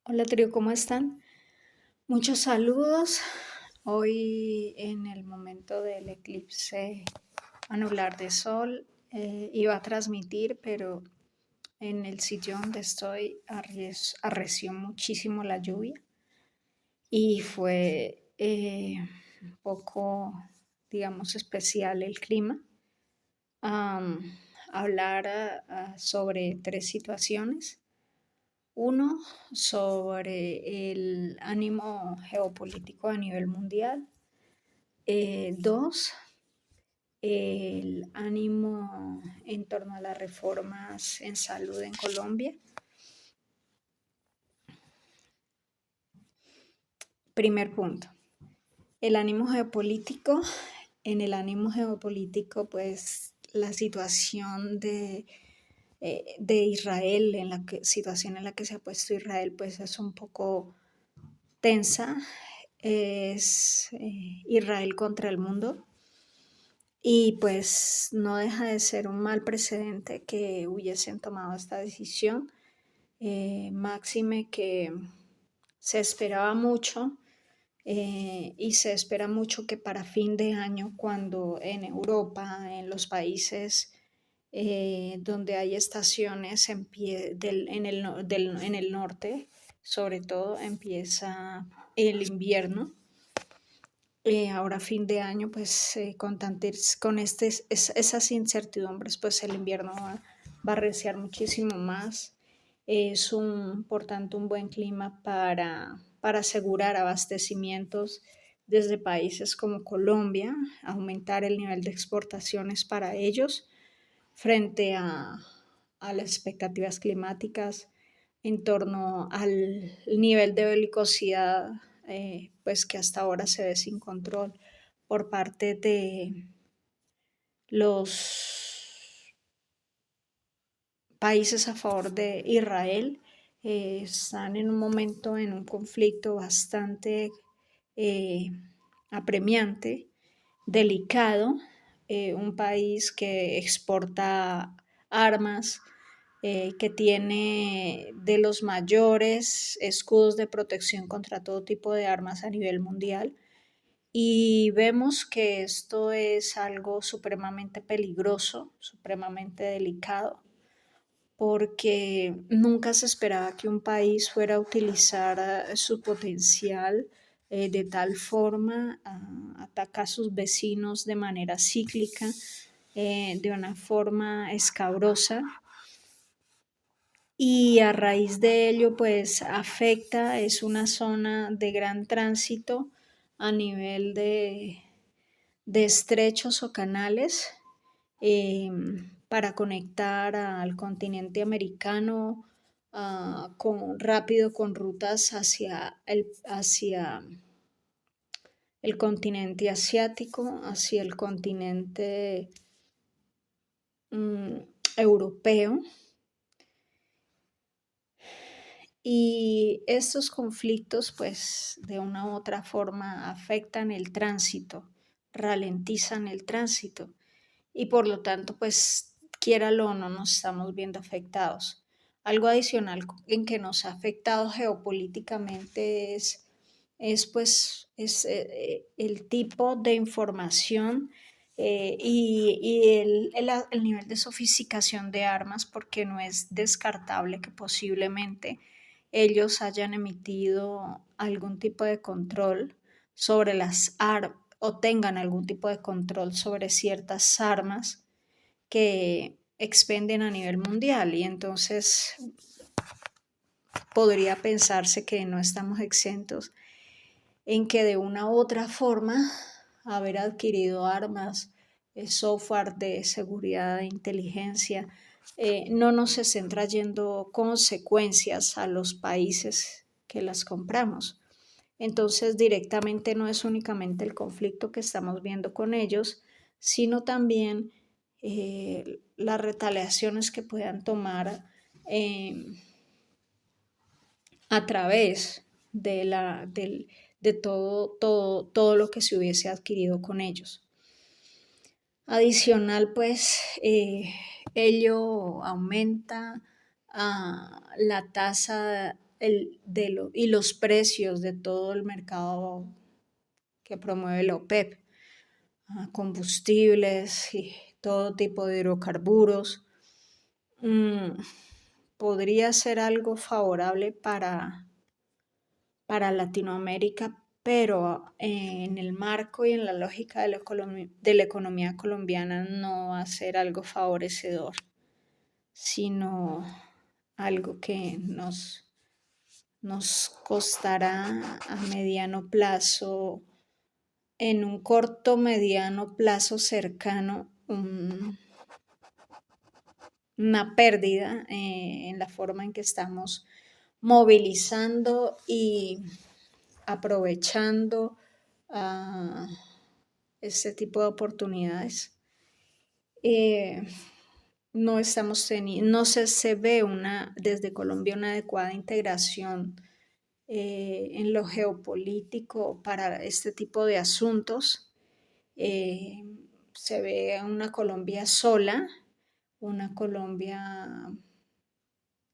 Hola trío, ¿cómo están? Muchos saludos. Hoy en el momento del eclipse anular de sol iba a transmitir, pero en el sitio donde estoy arreció muchísimo la lluvia y fue un poco, digamos, especial el clima. Am, hablar sobre tres situaciones. Uno, sobre el ánimo geopolítico a nivel mundial. Dos, el ánimo en torno a las reformas en salud en Colombia. Primer punto, el ánimo geopolítico. En el ánimo geopolítico, pues la situación de Israel, situación en la que se ha puesto Israel, pues es un poco tensa. Es Israel contra el mundo y pues no deja de ser un mal precedente que hubiesen tomado esta decisión, máxime que se esperaba mucho y se espera mucho que para fin de año, cuando en Europa, en los países donde hay estaciones en el norte, sobre todo empieza el invierno. Ahora fin de año, pues con esas incertidumbres, pues el invierno va a arreciar muchísimo más. Por tanto, un buen clima para asegurar abastecimientos desde países como Colombia, aumentar el nivel de exportaciones para ellos frente a las expectativas climáticas en torno al nivel de belicosidad, pues que hasta ahora se ve sin control por parte de los países a favor de Israel. Están en un momento, en un conflicto bastante eh, apremiante, delicado. Un país que exporta armas, que tiene de los mayores escudos de protección contra todo tipo de armas a nivel mundial. Y vemos que esto es algo supremamente peligroso, supremamente delicado, porque nunca se esperaba que un país fuera a utilizar su potencial de tal forma a atacar a sus vecinos de manera cíclica, de una forma escabrosa, y a raíz de ello pues afecta, es una zona de gran tránsito a nivel de estrechos o canales eh, para conectar al continente americano rápido con rutas hacia el continente asiático, hacia el continente mm, europeo. Y estos conflictos, pues, de una u otra forma afectan el tránsito, ralentizan el tránsito y por lo tanto, pues, quiéralo o no, nos estamos viendo afectados. Algo adicional en que nos ha afectado geopolíticamente es el tipo de información y el nivel de sofisticación de armas, porque no es descartable que posiblemente ellos hayan emitido algún tipo de control sobre las armas o tengan algún tipo de control sobre ciertas armas que expenden a nivel mundial, y entonces podría pensarse que no estamos exentos en que de una u otra forma haber adquirido armas, software de seguridad e inteligencia, no nos estén trayendo consecuencias a los países que las compramos. Entonces, directamente no es únicamente el conflicto que estamos viendo con ellos, sino también las retaliaciones que puedan tomar eh, a través de todo lo que se hubiese adquirido con ellos. Adicional, pues, ello aumenta la tasa y los precios de todo el mercado que promueve la OPEP, combustibles y todo tipo de hidrocarburos, podría ser algo favorable para Latinoamérica, pero en el marco y en la lógica de la economía colombiana no va a ser algo favorecedor, sino algo que nos costará a mediano plazo, en un corto, mediano plazo cercano, una pérdida en la forma en que estamos movilizando y aprovechando este tipo de oportunidades. No estamos teniendo, no se ve desde Colombia una adecuada integración en lo geopolítico para este tipo de asuntos. Se ve una Colombia sola, una Colombia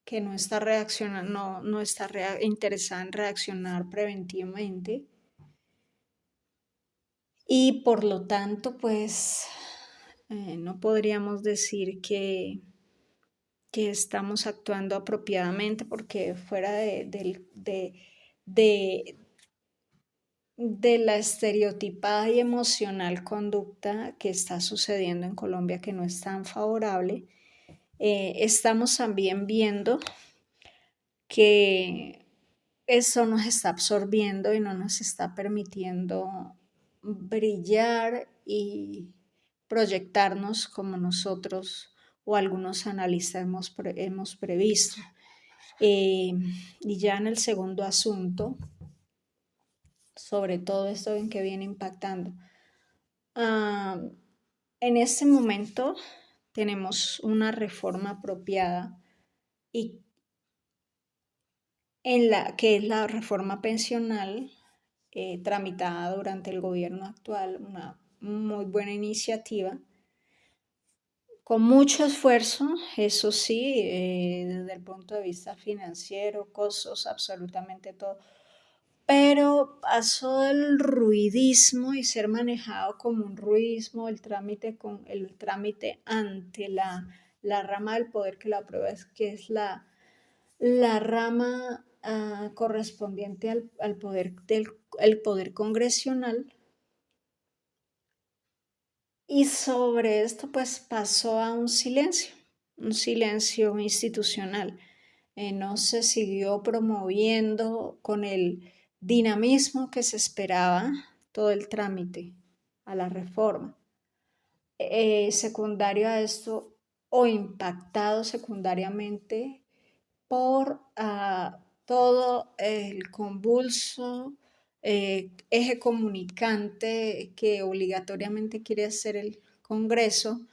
que no está reaccionando, no está interesada en reaccionar preventivamente, y por lo tanto, pues no podríamos decir que estamos actuando apropiadamente, porque fuera de la estereotipada y emocional conducta que está sucediendo en Colombia, que no es tan favorable, estamos también viendo que eso nos está absorbiendo y no nos está permitiendo brillar y proyectarnos como nosotros o algunos analistas hemos previsto. Y ya en el segundo asunto, sobre todo esto en que viene impactando, en este momento tenemos una reforma apropiada y que es la reforma pensional tramitada durante el gobierno actual, una muy buena iniciativa, con mucho esfuerzo, eso sí, desde el punto de vista financiero, costos, absolutamente todo, pero pasó del ruidismo y ser manejado como un ruidismo, el trámite ante la rama del poder que lo aprueba, que es la rama correspondiente al poder el poder congresional. Y sobre esto pues pasó a un silencio institucional. No se siguió promoviendo con el dinamismo que se esperaba todo el trámite a la reforma. Secundario a esto, o impactado secundariamente por todo el convulso eje comunicante que obligatoriamente quiere hacer el Congreso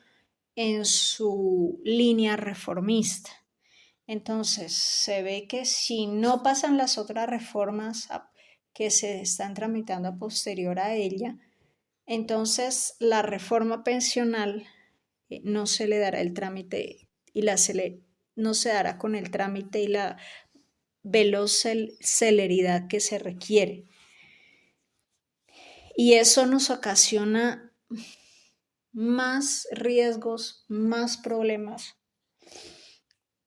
en su línea reformista. Entonces, se ve que si no pasan las otras reformas que se están tramitando a posterior a ella, entonces la reforma pensional no se le dará el trámite y no se dará con el trámite y la veloz celeridad que se requiere. Y eso nos ocasiona más riesgos, más problemas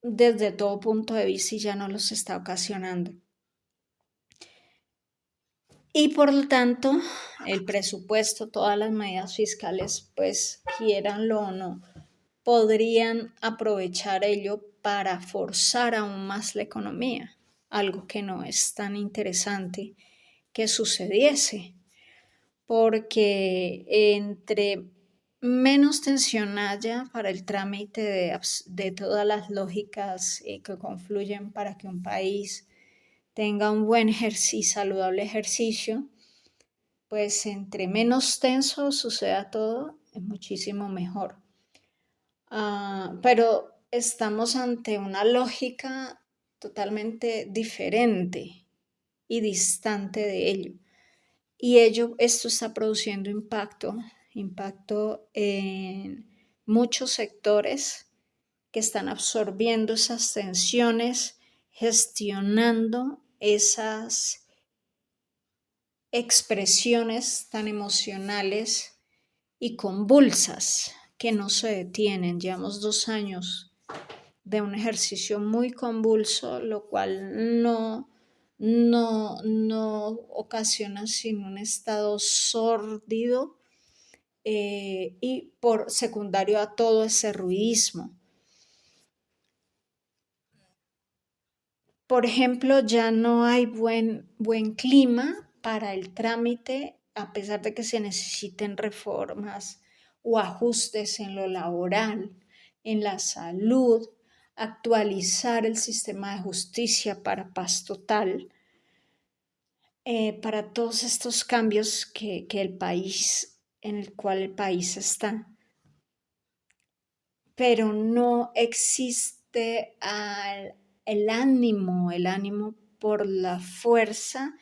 desde todo punto de vista, y ya no los está ocasionando. Y por lo tanto, el presupuesto, todas las medidas fiscales, pues quieranlo o no, podrían aprovechar ello para forzar aún más la economía, algo que no es tan interesante que sucediese, porque entre menos tensión haya para el trámite de todas las lógicas que confluyen para que un país tenga un buen y saludable ejercicio, pues entre menos tenso suceda todo, es muchísimo mejor. Pero estamos ante una lógica totalmente diferente y distante de ello. Y esto está produciendo impacto en muchos sectores que están absorbiendo esas tensiones gestionando esas expresiones tan emocionales y convulsas que no se detienen. Llevamos 2 años de un ejercicio muy convulso, lo cual no ocasiona sino un estado sórdido y por secundario a todo ese ruidismo. Por ejemplo, ya no hay buen clima para el trámite, a pesar de que se necesiten reformas o ajustes en lo laboral, en la salud, actualizar el sistema de justicia para paz total, para todos estos cambios que el país, en el cual el país está. Pero no existe el ánimo por la fuerza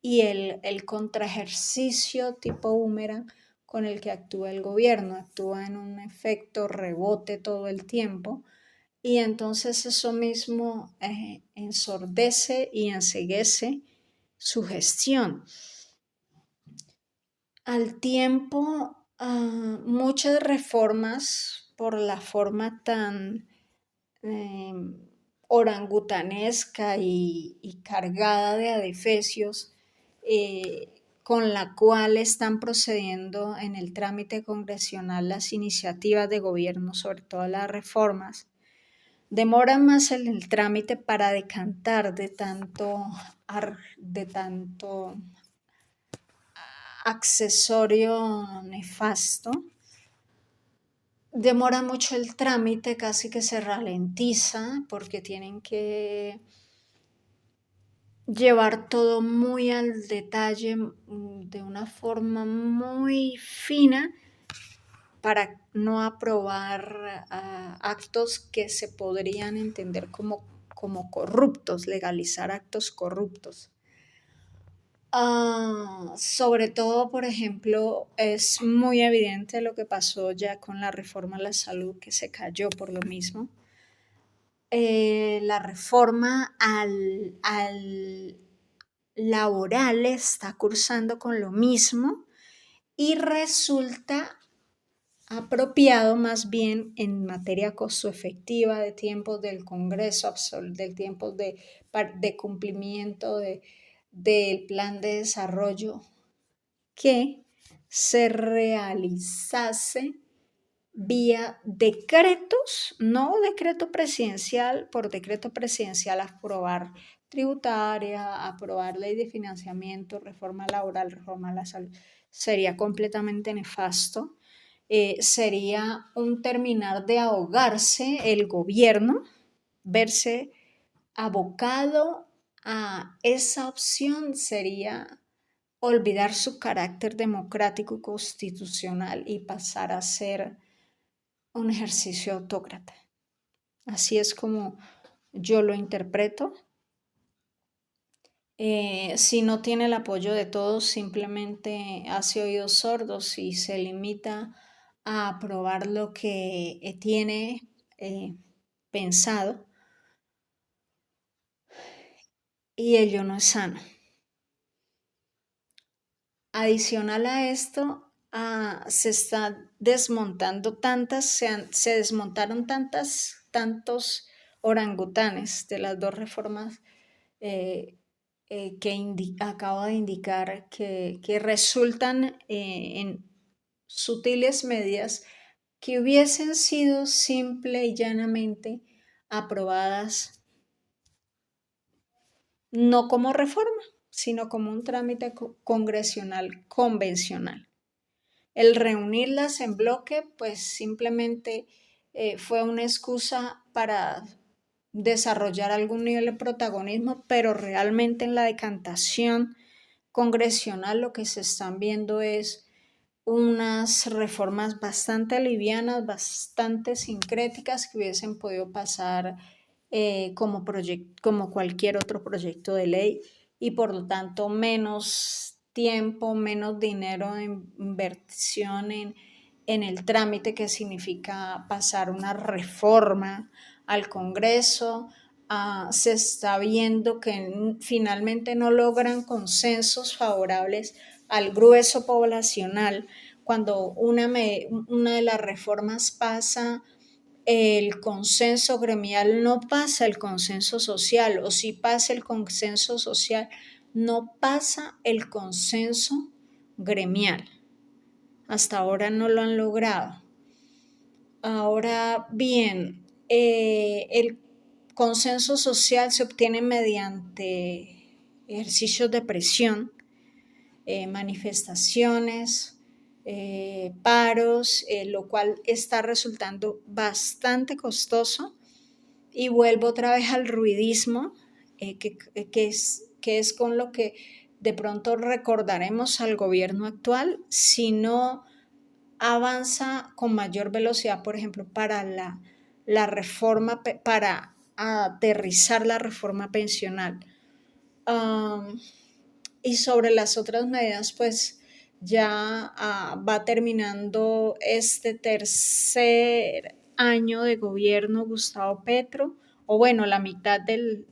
y el contraejercicio tipo boomerang con el que actúa el gobierno. Actúa en un efecto rebote todo el tiempo y entonces eso mismo ensordece y enceguece su gestión. Al tiempo, muchas reformas por la forma tan eh, orangutanesca y cargada de adefesios con la cual están procediendo en el trámite congresional las iniciativas de gobierno, sobre todo las reformas, demoran más en el trámite para decantar de tanto accesorio nefasto. Demora mucho el trámite, casi que se ralentiza porque tienen que llevar todo muy al detalle, de una forma muy fina para no aprobar actos que se podrían entender como corruptos, legalizar actos corruptos. Sobre todo, por ejemplo, es muy evidente lo que pasó ya con la reforma a la salud, que se cayó por lo mismo. La reforma al laboral está cursando con lo mismo y resulta apropiado más bien en materia costo efectiva de tiempos del Congreso, del tiempo de cumplimiento del plan de desarrollo, que se realizase vía decretos, no decreto presidencial, por decreto presidencial aprobar tributaria, aprobar ley de financiamiento, reforma laboral, reforma a la salud, sería completamente nefasto. Sería un terminar de ahogarse el gobierno, verse abocado a esa opción sería olvidar su carácter democrático y constitucional y pasar a ser un ejercicio autócrata. Así es como yo lo interpreto. Si no tiene el apoyo de todos, simplemente hace oídos sordos y se limita a aprobar lo que tiene pensado, y ello no es sano. Adicional a esto, se está desmontando se desmontaron tantos orangutanes de las dos reformas que acabo de indicar, que resultan en sutiles medidas que hubiesen sido simple y llanamente aprobadas no como reforma, sino como un trámite congresional convencional. El reunirlas en bloque, pues simplemente fue una excusa para desarrollar algún nivel de protagonismo, pero realmente en la decantación congresional lo que se están viendo es unas reformas bastante livianas, bastante sincréticas, que hubiesen podido pasar como cualquier otro proyecto de ley, y por lo tanto menos tiempo, menos dinero de inversión en el trámite que significa pasar una reforma al Congreso, se está viendo que finalmente no logran consensos favorables al grueso poblacional. Cuando una de las reformas pasa el consenso gremial, no pasa el consenso social, o si pasa el consenso social, no pasa el consenso gremial. Hasta ahora no lo han logrado. Ahora bien, el consenso social se obtiene mediante ejercicios de presión, manifestaciones, paros, lo cual está resultando bastante costoso. Y vuelvo otra vez al ruidismo, que es con lo que de pronto recordaremos al gobierno actual si no avanza con mayor velocidad, por ejemplo, para la reforma, para aterrizar la reforma pensional. Y sobre las otras medidas, pues ya va terminando este tercer año de gobierno Gustavo Petro, o bueno, la mitad del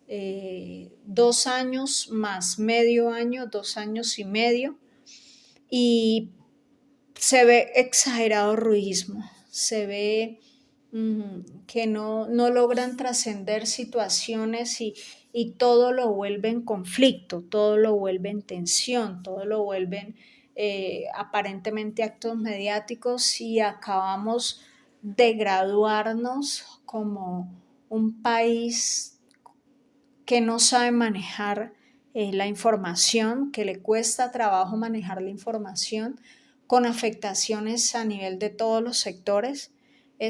2 años más medio año, 2 años y medio, y se ve exagerado ruidismo, se ve que no logran trascender situaciones y todo lo vuelven conflicto, todo lo vuelven tensión, todo lo vuelven aparentemente actos mediáticos y acabamos de graduarnos como un país que no sabe manejar la información, que le cuesta trabajo manejar la información, con afectaciones a nivel de todos los sectores,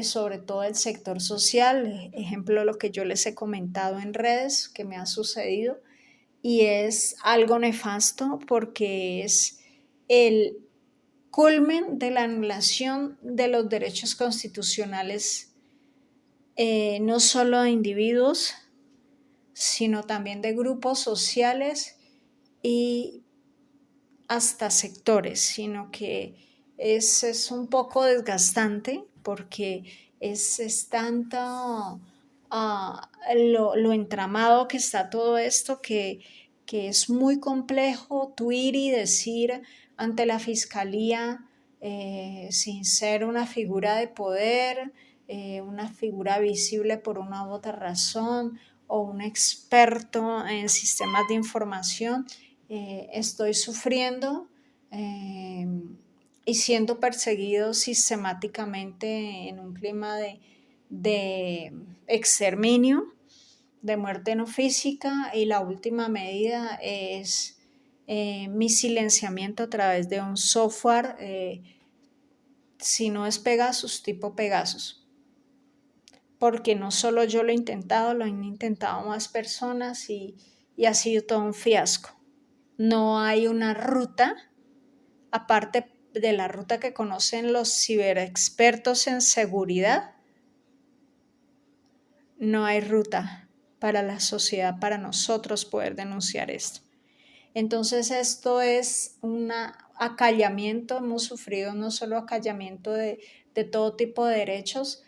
sobre todo el sector social, ejemplo lo que yo les he comentado en redes que me ha sucedido, y es algo nefasto porque es el culmen de la anulación de los derechos constitucionales, no solo de individuos, sino también de grupos sociales y hasta sectores, sino que es un poco desgastante porque es tanto lo entramado que está todo esto que es muy complejo tú ir y decir ante la fiscalía, sin ser una figura de poder, una figura visible por una u otra razón, o un experto en sistemas de información, estoy sufriendo y siendo perseguido sistemáticamente en un clima de exterminio, de muerte no física, y la última medida es mi silenciamiento a través de un software, si no es Pegasus, tipo Pegasus. Porque no solo yo lo he intentado, lo han intentado más personas y ha sido todo un fiasco. No hay una ruta, aparte de la ruta que conocen los ciberexpertos en seguridad, no hay ruta para la sociedad, para nosotros poder denunciar esto. Entonces esto es un acallamiento, hemos sufrido no solo acallamiento de todo tipo de derechos,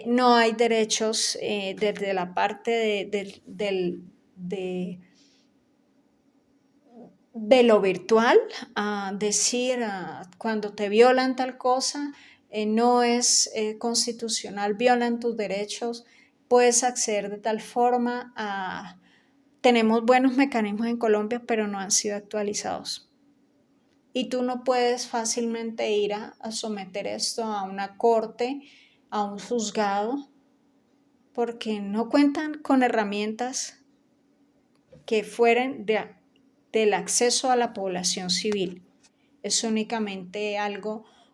no hay derechos desde la parte de lo virtual, a decir cuando te violan tal cosa, no es constitucional, violan tus derechos, puedes acceder de tal forma a... Tenemos buenos mecanismos en Colombia, pero no han sido actualizados. Y tú no puedes fácilmente ir a someter esto a una corte, a un juzgado, porque no cuentan con herramientas que fueran del acceso a la población civil. Es únicamente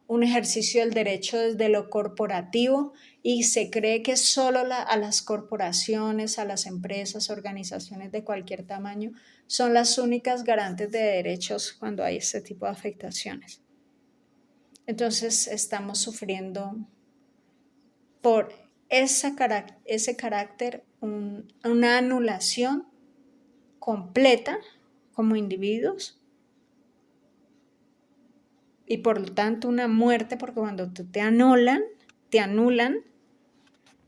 un ejercicio del derecho desde lo corporativo, y se cree que solo a las corporaciones, a las empresas, organizaciones de cualquier tamaño son las únicas garantes de derechos cuando hay este tipo de afectaciones. Entonces estamos sufriendo por ese carácter una anulación completa como individuos, y por lo tanto una muerte, porque cuando te anulan,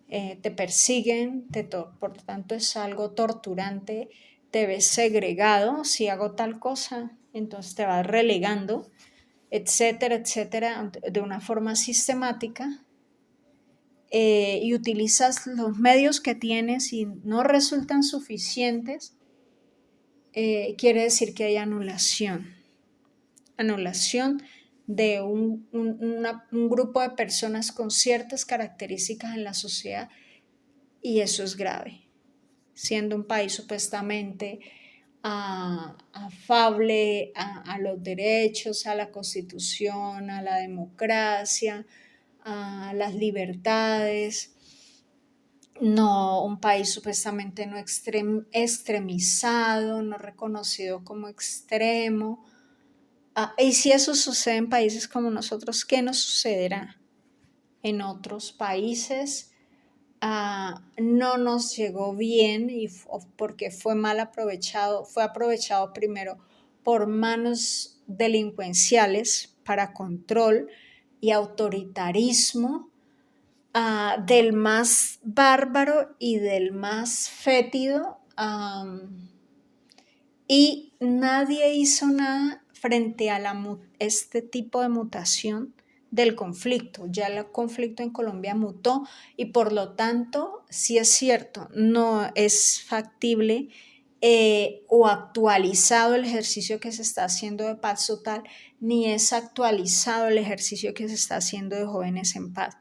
te persiguen, por lo tanto es algo torturante, te ves segregado, si hago tal cosa, entonces te vas relegando, etcétera, etcétera, de una forma sistemática. Y utilizas los medios que tienes y no resultan suficientes, quiere decir que hay anulación de un grupo de personas con ciertas características en la sociedad, y eso es grave, siendo un país supuestamente afable a los derechos, a la constitución, a la democracia, a las libertades. No, un país supuestamente no extremizado, no reconocido como extremo. Y si eso sucede en países como nosotros, ¿qué nos sucederá en otros países? No nos llegó bien porque fue mal aprovechado, fue aprovechado primero por manos delincuenciales para control y autoritarismo, del más bárbaro y del más fétido, y nadie hizo nada frente a este tipo de mutación del conflicto. Ya el conflicto en Colombia mutó y por lo tanto, sí es cierto, no es factible o actualizado el ejercicio que se está haciendo de paz total, ni es actualizado el ejercicio que se está haciendo de jóvenes en paz.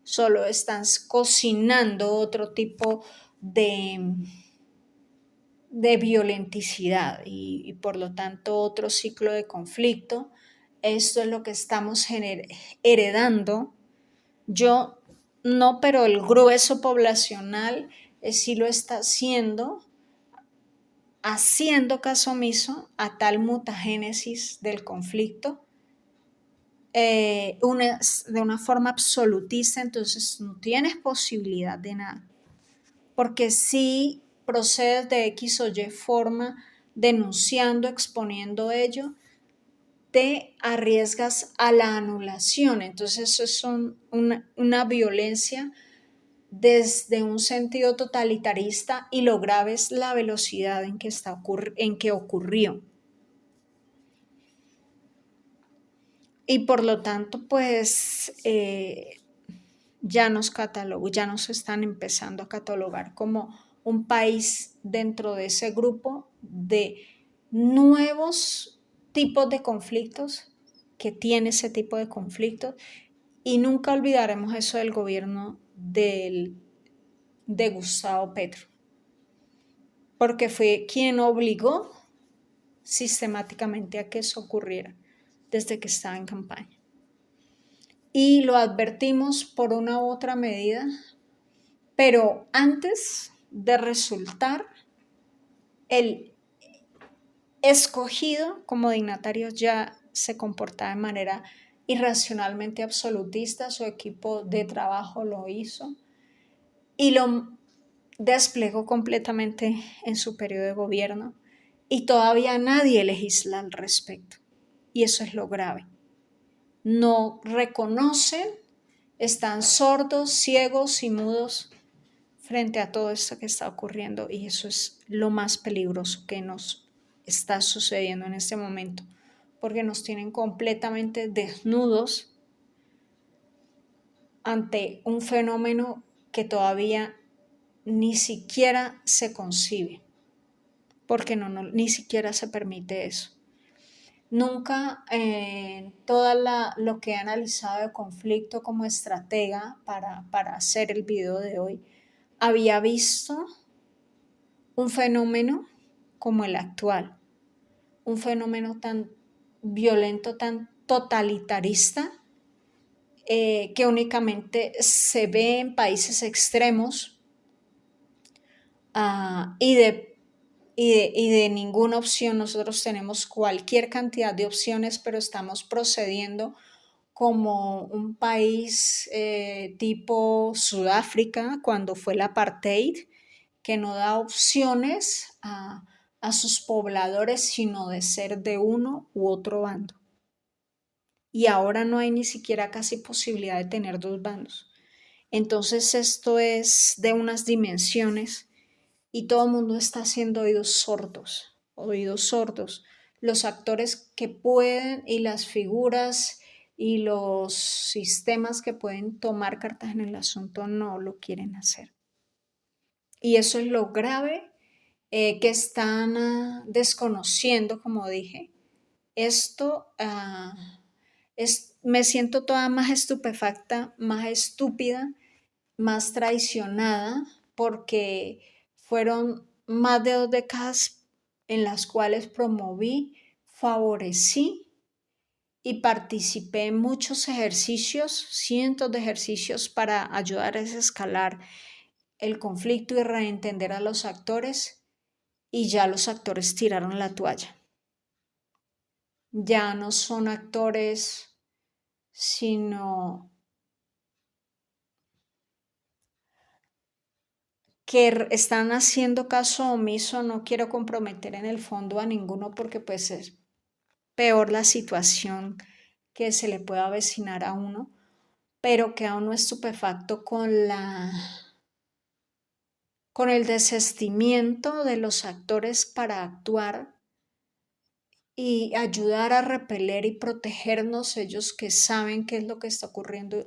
Solo están cocinando otro tipo de violenticidad y por lo tanto otro ciclo de conflicto. Esto es lo que estamos heredando. Yo no, pero el grueso poblacional sí lo está haciendo caso omiso a tal mutagénesis del conflicto, de una forma absolutista, entonces no tienes posibilidad de nada. Porque si procedes de X o Y forma denunciando, exponiendo ello, te arriesgas a la anulación. Entonces eso es una violencia desde un sentido totalitarista, y lo grave es la velocidad en que ocurrió. Y por lo tanto, pues ya nos están empezando a catalogar como un país dentro de ese grupo de nuevos tipos de conflictos, que tiene ese tipo de conflictos, y nunca olvidaremos eso del gobierno de Gustavo Petro, porque fue quien obligó sistemáticamente a que eso ocurriera desde que estaba en campaña. Y lo advertimos por una u otra medida, pero antes de resultar el escogido como dignatario ya se comportaba de manera irracionalmente absolutista, su equipo de trabajo lo hizo y lo desplegó completamente en su periodo de gobierno, y todavía nadie legisla al respecto, y eso es lo grave. No reconocen, están sordos, ciegos y mudos frente a todo esto que está ocurriendo, y eso es lo más peligroso que nos está sucediendo en este momento, porque nos tienen completamente desnudos ante un fenómeno que todavía ni siquiera se concibe, porque ni siquiera se permite eso. Nunca en lo que he analizado de conflicto como estratega para hacer el video de hoy, había visto un fenómeno como el actual, un fenómeno tan violento, tan totalitarista, que únicamente se ve en países extremos, y de ninguna opción. Nosotros tenemos cualquier cantidad de opciones, pero estamos procediendo como un país tipo Sudáfrica cuando fue el apartheid, que no da opciones a sus pobladores, sino de ser de uno u otro bando. Y ahora no hay ni siquiera casi posibilidad de tener dos bandos. Entonces esto es de unas dimensiones y todo el mundo está haciendo oídos sordos, oídos sordos. Los actores que pueden y las figuras y los sistemas que pueden tomar cartas en el asunto no lo quieren hacer. Y eso es lo grave que están desconociendo, como dije. Esto me siento toda más estupefacta, más estúpida, más traicionada, porque fueron más de 2 décadas en las cuales promoví, favorecí y participé en muchos ejercicios, cientos de ejercicios para ayudar a desescalar el conflicto y reentender a los actores, y ya los actores tiraron la toalla. Ya no son actores, sino que están haciendo caso omiso. No quiero comprometer en el fondo a ninguno porque pues es peor la situación que se le pueda avecinar a uno, pero queda uno estupefacto con el desistimiento de los actores para actuar y ayudar a repeler y protegernos, ellos que saben qué es lo que está ocurriendo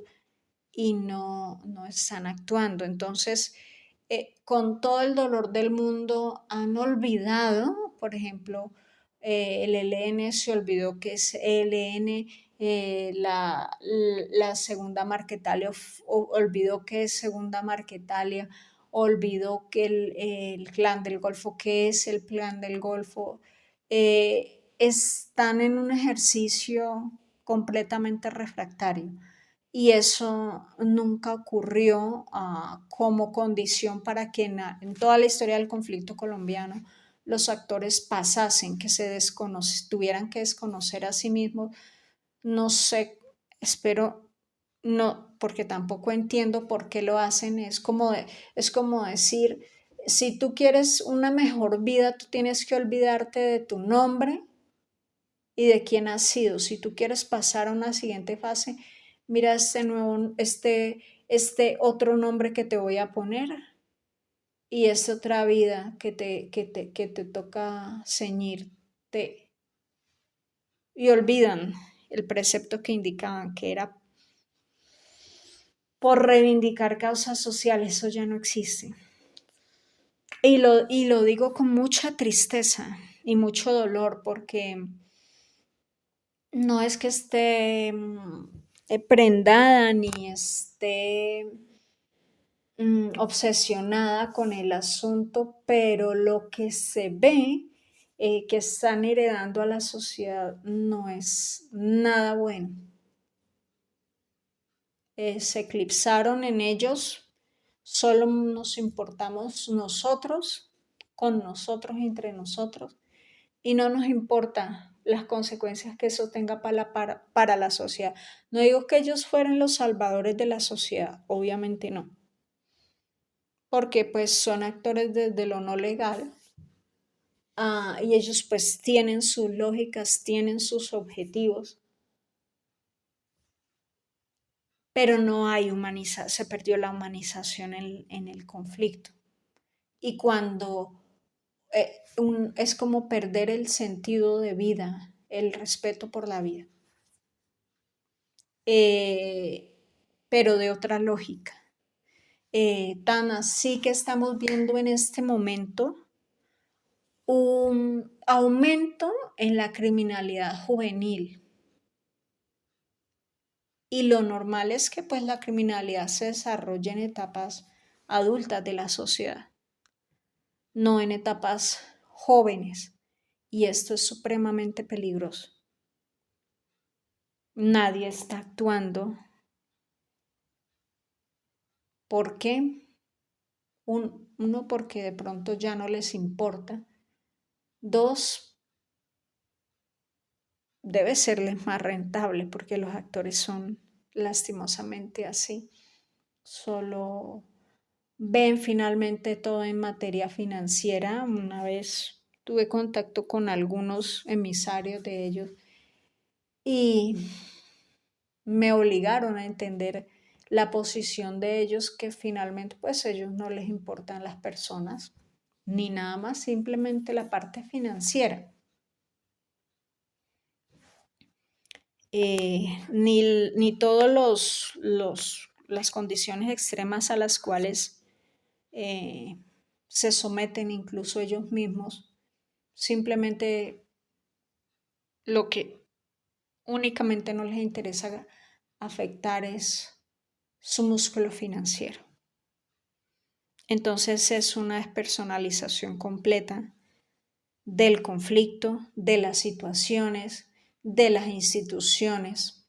y no están actuando. Entonces, con todo el dolor del mundo, han olvidado, por ejemplo, el ELN se olvidó que es ELN, la segunda Marquetalia olvidó que es segunda Marquetalia, olvidó que el clan del Golfo, que es el clan del Golfo. Están en un ejercicio completamente refractario y eso nunca ocurrió como condición para que en toda la historia del conflicto colombiano los actores pasasen, que tuvieran que desconocer a sí mismos. No sé, espero no, porque tampoco entiendo por qué lo hacen. Es como decir, si tú quieres una mejor vida, tú tienes que olvidarte de tu nombre y de quién has sido. Si tú quieres pasar a una siguiente fase, mira este otro nombre que te voy a poner y esta otra vida que te toca ceñirte. Y olvidan el precepto que indicaban, que era por reivindicar causas sociales. Eso ya no existe. Y lo digo con mucha tristeza y mucho dolor, porque no es que esté prendada ni esté obsesionada con el asunto, pero lo que se ve que están heredando a la sociedad no es nada bueno. Se eclipsaron en ellos, solo nos importamos nosotros, con nosotros, entre nosotros, y no nos importa las consecuencias que eso tenga para la sociedad. No digo que ellos fueran los salvadores de la sociedad, obviamente no, porque pues son actores desde lo no legal, y ellos pues tienen sus lógicas, tienen sus objetivos, pero no hay se perdió la humanización en el conflicto. Y cuando es como perder el sentido de vida, el respeto por la vida, eh, pero de otra lógica. Tan así que estamos viendo en este momento un aumento en la criminalidad juvenil. Y lo normal es que pues la criminalidad se desarrolle en etapas adultas de la sociedad, no en etapas jóvenes. Y esto es supremamente peligroso. Nadie está actuando. ¿Por qué? Uno, porque de pronto ya no les importa. Dos, debe serles más rentable porque los actores son lastimosamente así. Solo ven finalmente todo en materia financiera. Una vez tuve contacto con algunos emisarios de ellos y me obligaron a entender la posición de ellos, que finalmente pues ellos no les importan las personas ni nada más, simplemente la parte financiera. Ni todas las condiciones extremas a las cuales eh, se someten incluso ellos mismos, simplemente lo que únicamente no les interesa afectar es su músculo financiero. Entonces es una despersonalización completa del conflicto, de las situaciones, de las instituciones.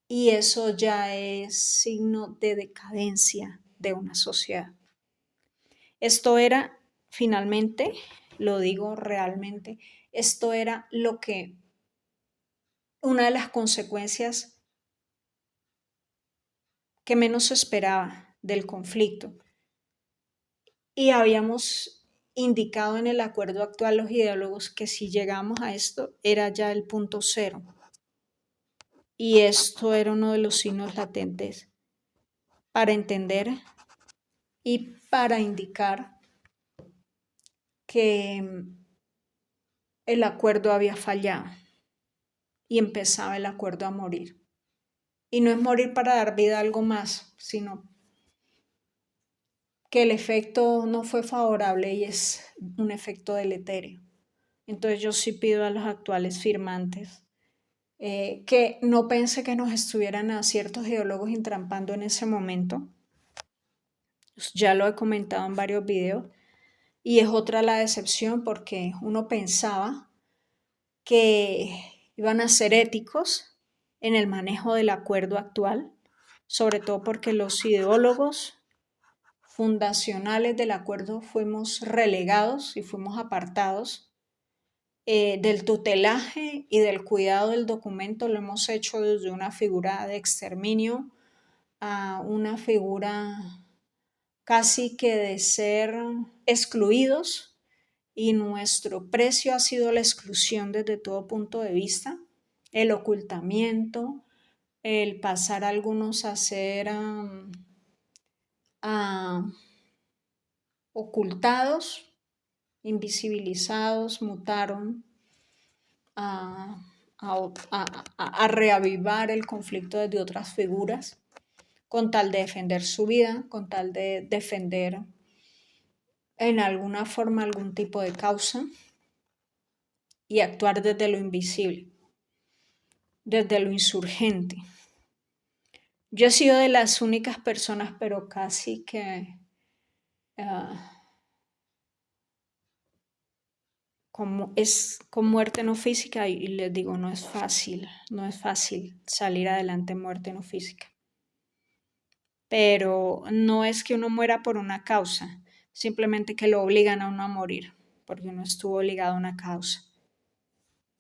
Y eso ya es signo de decadencia de una sociedad. Esto era, finalmente, lo digo realmente, esto era una de las consecuencias que menos se esperaba del conflicto. Y habíamos indicado en el acuerdo actual los ideólogos que si llegamos a esto era ya el punto cero. Y esto era uno de los signos latentes para entender y para indicar que el acuerdo había fallado y empezaba el acuerdo a morir. Y no es morir para dar vida a algo más, sino que el efecto no fue favorable y es un efecto deleterio. Entonces yo sí pido a los actuales firmantes que no pense que nos estuvieran a ciertos ideólogos entrampando en ese momento. Ya lo he comentado en varios videos. Y es otra la decepción porque uno pensaba que iban a ser éticos en el manejo del acuerdo actual, sobre todo porque los ideólogos fundacionales del acuerdo fuimos relegados y fuimos apartados del tutelaje y del cuidado del documento. Lo hemos hecho desde una figura de exterminio a una figura casi que de ser excluidos, y nuestro precio ha sido la exclusión desde todo punto de vista, el ocultamiento, el pasar a algunos a ser ocultados, invisibilizados, mutaron a, a reavivar el conflicto desde otras figuras, con tal de defender su vida, con tal de defender en alguna forma algún tipo de causa y actuar desde lo invisible, desde lo insurgente. Yo he sido de las únicas personas, pero casi que es con muerte no física, y les digo, no es fácil salir adelante en muerte no física. Pero no es que uno muera por una causa, simplemente que lo obligan a uno a morir, porque uno estuvo obligado a una causa.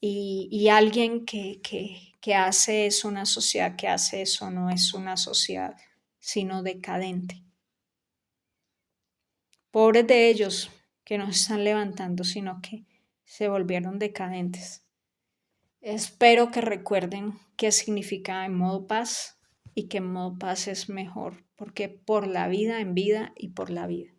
Y alguien que hace eso, una sociedad que hace eso, no es una sociedad, sino decadente. Pobres de ellos que no se están levantando, sino que se volvieron decadentes. Espero que recuerden qué significa en modo paz y que en modo paz es mejor, porque por la vida, en vida y por la vida.